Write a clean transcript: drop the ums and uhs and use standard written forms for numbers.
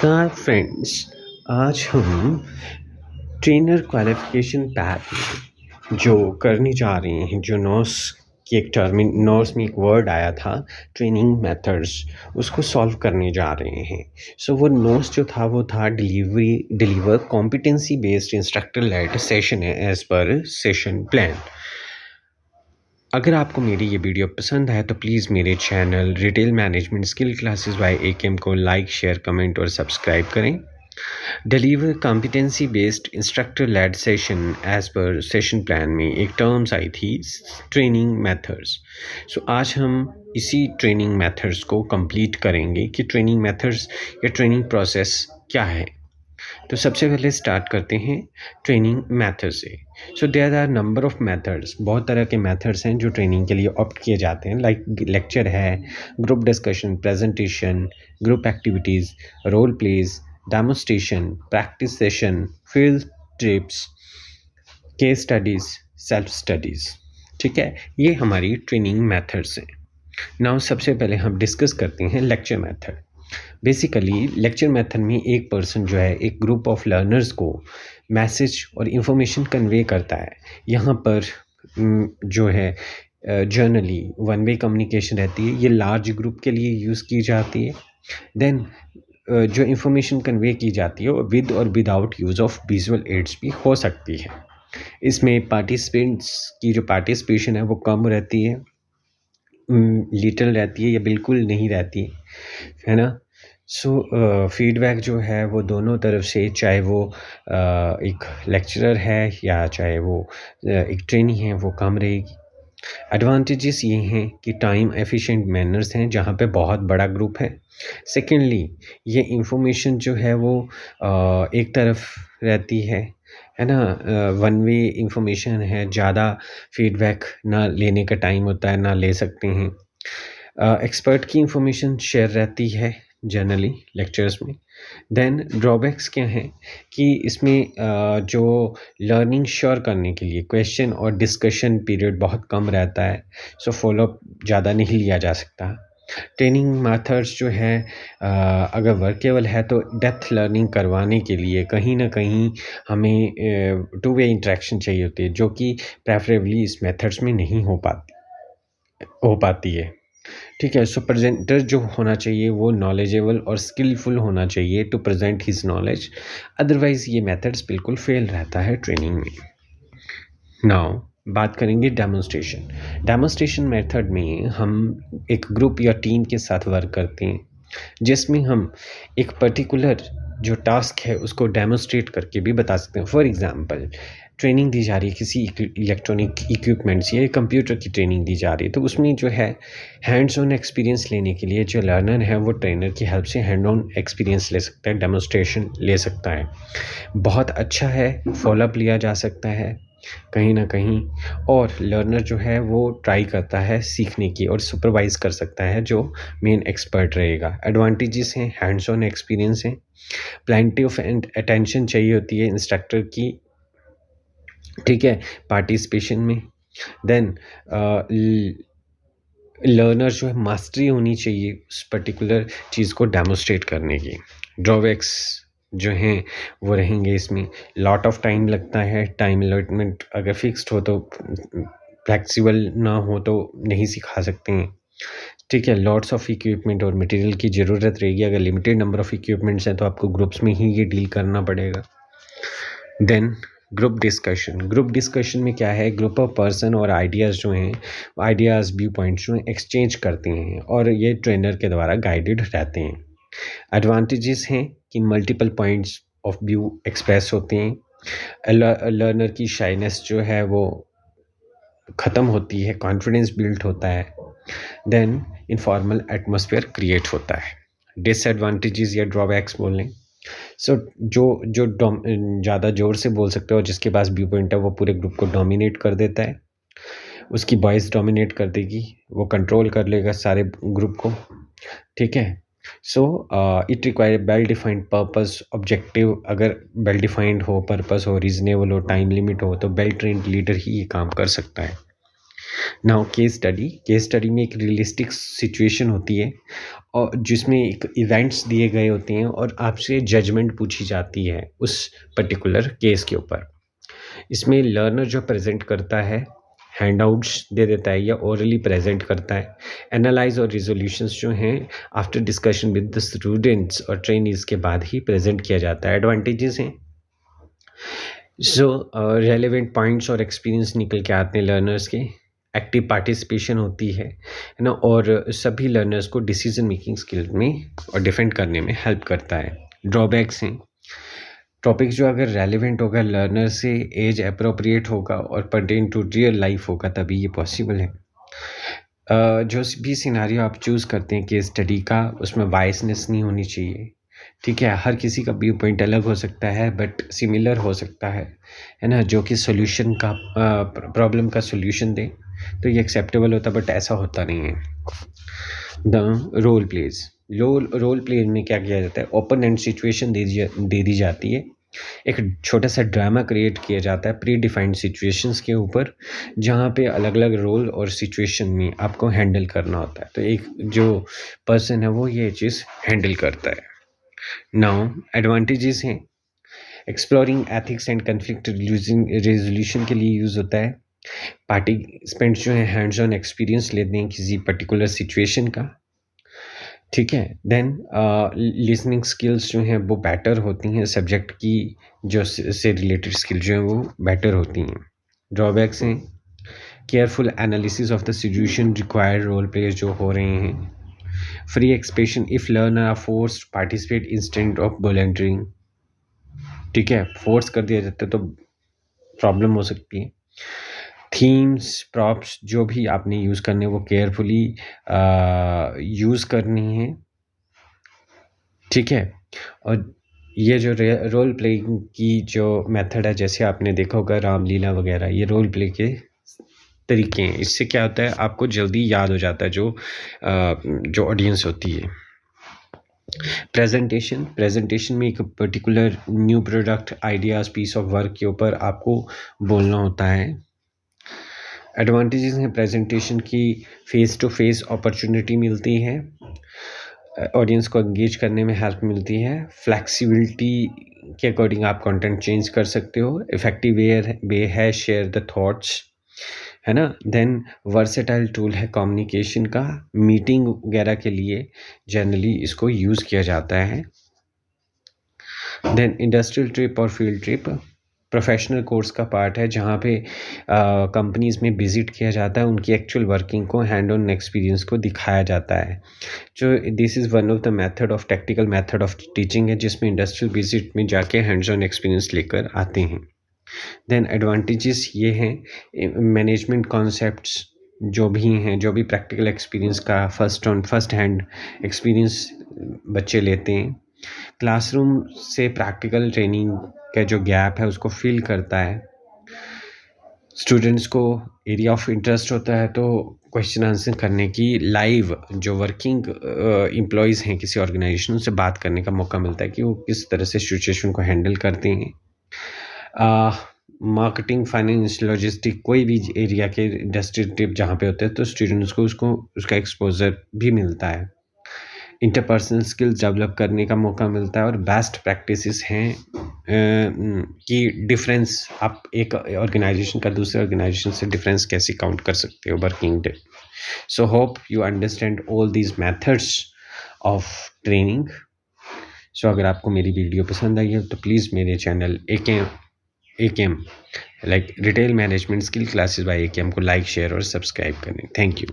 नमस्कार फ्रेंड्स। आज हम ट्रेनर क्वालिफिकेशन पैथ में जो करने जा रहे हैं, जो नॉस की एक नॉस में एक वर्ड आया था ट्रेनिंग मेथड्स, उसको सॉल्व करने जा रहे हैं। सो वो नॉस जो था वो था deliver competency based instructor led session है एज पर सेशन प्लान। अगर आपको मेरी ये वीडियो पसंद है तो प्लीज़ मेरे channel retail management skill classes by AKM को लाइक, शेयर, कमेंट और सब्सक्राइब करें। Deliver competency based instructor led session as per session plan में एक टर्म्स आई थी ट्रेनिंग मेथड्स। सो आज हम इसी ट्रेनिंग मेथड्स को कंप्लीट करेंगे कि ट्रेनिंग मेथड्स या ट्रेनिंग प्रोसेस क्या है। तो सबसे पहले स्टार्ट करते हैं ट्रेनिंग मेथड से। So there are number of methods, बहुत तरह के मेथड्स हैं जो ट्रेनिंग के लिए ऑप्ट किए जाते हैं, लाइक लेक्चर है, group discussion, presentation, group activities, role plays, demonstration, practice session, field trips, case studies, self studies. ठीक है, ये हमारी ट्रेनिंग मेथड्स हैं। नाउ सबसे पहले हम डिस्कस करते हैं lecture method. Basically lecture method में एक पर्सन जो है एक ग्रुप ऑफ लर्नर्स को मैसेज और इन्फॉर्मेशन कन्वे करता है। यहाँ पर जो है जनरली वन वे कम्युनिकेशन रहती है, ये लार्ज ग्रुप के लिए यूज़ की जाती है। देन जो इन्फॉर्मेशन कन्वे की जाती है विद और without use of visual aids भी हो सकती है। इसमें पार्टिसिपेंट्स की जो पार्टिसिपेशन है वो कम रहती है, लिटिल रहती है या बिल्कुल नहीं रहती है ना। सो फीडबैक जो है वो दोनों तरफ से, चाहे वो एक लेक्चरर है या चाहे वो एक ट्रेनी है, वो कम रहेगी। एडवांटेजेस ये हैं कि टाइम एफिशिएंट मैनर्स हैं जहाँ पे बहुत बड़ा ग्रुप है। सेकेंडली, ये इंफॉर्मेशन जो है वो एक तरफ रहती है ना, वन वे इंफॉर्मेशन है, ज़्यादा फीडबैक ना लेने का टाइम होता है, ना ले सकते हैं। एक्सपर्ट की इंफॉर्मेशन शेयर रहती है जनरली लेक्चर्स में। देन ड्रॉबैक्स क्या हैं कि इसमें जो लर्निंग श्योर करने के लिए क्वेश्चन और डिस्कशन पीरियड बहुत कम रहता है, सो फॉलोअप ज़्यादा नहीं लिया जा सकता। ट्रेनिंग मेथड्स जो है अगर वर्केबल है तो डेप्थ लर्निंग करवाने के लिए कहीं ना कहीं हमें टू वे इंटरेक्शन चाहिए होती है, जो कि प्रेफरेबली इस मेथड्स में नहीं हो पाती है। ठीक है, सो प्रेजेंटर जो होना चाहिए वो नॉलेजेबल और स्किलफुल होना चाहिए to present his knowledge, otherwise ये मेथड्स बिल्कुल फेल रहता है ट्रेनिंग में। नाउ बात करेंगे डेमोस्ट्रेशन मेथड में हम एक ग्रुप या टीम के साथ वर्क करते हैं, जिसमें हम एक पर्टिकुलर जो टास्क है उसको डेमोस्ट्रेट करके भी बता सकते हैं। फॉर एग्जांपल, ट्रेनिंग दी जा रही है किसी इलेक्ट्रॉनिक इक्विपमेंट्स या कंप्यूटर की ट्रेनिंग दी जा रही है, तो उसमें जो है हैंड्स ऑन एक्सपीरियंस लेने के लिए जो लर्नर है वो ट्रेनर की हेल्प से हैंड ऑन एक्सपीरियंस ले सकता है, डेमोस्ट्रेशन ले सकता है। बहुत अच्छा है, फॉलोअप लिया जा सकता है कहीं ना कहीं, और लर्नर जो है वो ट्राई करता है सीखने की और सुपरवाइज कर सकता है जो मेन एक्सपर्ट रहेगा। एडवांटेजेस हैं, हैंड्स ऑन एक्सपीरियंस है, प्लेंटी ऑफ अटेंशन चाहिए होती है इंस्ट्रक्टर की, ठीक है, पार्टिसिपेशन में। देन लर्नर जो है मास्टरी होनी चाहिए उस पर्टिकुलर चीज़ को डेमोस्ट्रेट करने की। ड्रॉबैक्स जो हैं वो रहेंगे इसमें, लॉट ऑफ टाइम लगता है, टाइम अलॉटमेंट अगर फिक्स्ड हो तो, फ्लेक्सिबल ना हो तो नहीं सिखा सकते हैं। ठीक है, लॉट्स ऑफ इक्विपमेंट और मटेरियल की ज़रूरत रहेगी। अगर लिमिटेड नंबर ऑफ इक्विपमेंट्स हैं तो आपको ग्रुप्स में ही ये डील करना पड़ेगा। देन ग्रुप डिस्कशन में क्या है, ग्रुप ऑफ पर्सन और आइडियाज़ जो हैं, आइडियाज़ व्यू पॉइंट्स जो हैं एक्सचेंज करते हैं और ये ट्रेनर के द्वारा गाइडेड रहते हैं। एडवांटेजेस हैं कि multiple points of view express होते हैं, लर्नर की शाइनेस जो है वो ख़त्म होती है, कॉन्फिडेंस बिल्ड होता है। देन इनफॉर्मल एटमॉस्फेयर क्रिएट होता है। डिसएडवांटेजेस या ड्रॉबैक्स बोल लें, सो जो ज़्यादा ज़ोर से बोल सकते हो, जिसके पास व्यू पॉइंट है वो पूरे ग्रुप को डोमिनेट कर देता है, उसकी वॉइस डोमिनेट कर देगी, वो कंट्रोल कर लेगा सारे ग्रुप को। ठीक है, so it require well defined purpose objective. अगर वेल डिफाइंड हो, पर्पस हो, रीजनेबल हो, टाइम लिमिट हो, तो वेल ट्रेंड लीडर ही ये काम कर सकता है। नाउ केस स्टडी में एक रियलिस्टिक सिचुएशन होती है और जिसमें एक इवेंट्स दिए गए होते हैं और आपसे जजमेंट पूछी जाती है उस पर्टिकुलर केस के ऊपर। इसमें लर्नर जो प्रेजेंट करता है हैंडआउट्स दे देता है या ओरली प्रेजेंट करता है। एनालाइज और रिजोल्यूशंस जो हैं after discussion with the students और ट्रेनीज के बाद ही प्रेजेंट किया जाता है। एडवांटेजेस हैं जो रेलेवेंट पॉइंट्स और एक्सपीरियंस निकल के आते हैं लर्नर्स के। एक्टिव पार्टिसिपेशन होती है ना, और सभी लर्नर्स को डिसीजन मेकिंग स्किल में और डिफेंड करने में हेल्प करता है। ड्रॉबैक्स हैं, टॉपिक जो अगर रेलेवेंट होगा, लर्नर से एज अप्रोप्रिएट होगा और पर्टेन टू रियल लाइफ होगा, तभी ये पॉसिबल है। जो भी सिनारियो आप चूज़ करते हैं केस स्टडी का, उसमें बायसनेस नहीं होनी चाहिए। ठीक है, हर किसी का व्यू पॉइंट अलग हो सकता है बट सिमिलर हो सकता है ना, जो कि सोल्यूशन का प्रॉब्लम का सोल्यूशन दे तो ये एक्सेप्टेबल होता है, बट ऐसा होता नहीं है। The role plays, role play में क्या किया जाता है, ओपन एंड सिचुएशन दे दी जाती है। एक छोटा सा ड्रामा क्रिएट किया जाता है प्री डिफाइंड सिचुएशंस के ऊपर, जहाँ पे अलग अलग रोल और सिचुएशन में आपको हैंडल करना होता है। तो एक जो पर्सन है वो ये चीज़ हैंडल करता है। नाउ एडवांटेजेस हैं, exploring ethics and conflict resolution के लिए यूज़ होता है। पार्टिसिपेंट्स जो हैं हैंड्स ऑन एक्सपीरियंस लेते हैं किसी पर्टिकुलर सिचुएशन का। ठीक है, देन लिसनिंग स्किल्स जो हैं वो बेटर होती हैं, सब्जेक्ट की जो से रिलेटेड स्किल जो हैं वो बेटर होती हैं। ड्रॉबैक्स हैं, careful analysis of the situation required role plays जो हो रहे हैं। Free expression if learner are forced participate instant of volunteering. ठीक है, फोर्स कर दिया जाता है तो प्रॉब्लम हो सकती है। थीम्स प्रॉप्स जो भी आपने यूज़ करने वो केयरफुली यूज़ करनी है। ठीक है, और ये जो रोल प्लेइंग की जो मेथड है, जैसे आपने देखा होगा रामलीला वगैरह, ये रोल प्ले के तरीके हैं। इससे क्या होता है, आपको जल्दी याद हो जाता है जो ऑडियंस होती है। प्रेजेंटेशन में एक particular new product ideas piece of work के ऊपर आपको बोलना होता है। एडवांटेजेस हैं, प्रेजेंटेशन की फेस टू फेस अपॉर्चुनिटी मिलती है, ऑडियंस को एंगेज करने में हेल्प मिलती है। फ्लेक्सिबिलिटी के अकॉर्डिंग आप कंटेंट चेंज कर सकते हो। इफेक्टिव वे है शेयर द थॉट्स, है ना। देन वर्सेटाइल टूल है कम्युनिकेशन का, मीटिंग वगैरह के लिए जनरली इसको यूज़ किया जाता है। देन इंडस्ट्रियल ट्रिप और फील्ड ट्रिप प्रोफेशनल कोर्स का पार्ट है, जहाँ पे कंपनीज़ में विज़िट किया जाता है, उनकी एक्चुअल वर्किंग को हैंड ऑन एक्सपीरियंस को दिखाया जाता है। जो this is one of the method of technical method of teaching है, जिसमें इंडस्ट्रियल विजिट में जाके हैंड्स ऑन एक्सपीरियंस लेकर आते हैं। देन एडवांटेजेस ये हैं, मैनेजमेंट कॉन्सेप्ट्स जो भी हैं, जो भी प्रैक्टिकल एक्सपीरियंस का फर्स्ट हैंड एक्सपीरियंस बच्चे लेते हैं। क्लासरूम से प्रैक्टिकल ट्रेनिंग का जो गैप है उसको फिल करता है। स्टूडेंट्स को एरिया ऑफ इंटरेस्ट होता है तो क्वेश्चन आंसर करने की लाइव जो वर्किंग एम्प्लॉयज़ हैं किसी ऑर्गेनाइजेशन से बात करने का मौका मिलता है कि वो किस तरह से सिचुएशन को हैंडल करते हैं। मार्केटिंग, फाइनेंस, लॉजिस्टिक, कोई भी एरिया के इंडस्ट्री ट्रिप जहाँ पे होते हैं तो स्टूडेंट्स को उसका एक्सपोजर भी मिलता है। इंटरपर्सनल स्किल्स डेवलप करने का मौका मिलता है। और बेस्ट प्रैक्टिसेस हैं कि डिफरेंस, आप एक ऑर्गेनाइजेशन का दूसरे ऑर्गेनाइजेशन से डिफरेंस कैसे काउंट कर सकते हो working day. So hope you understand all these methods of training. So अगर आपको मेरी वीडियो पसंद आई है तो प्लीज़ मेरे channel AKM like retail management skill classes bye AKM को लाइक, शेयर और सब्सक्राइब करें। Thank you.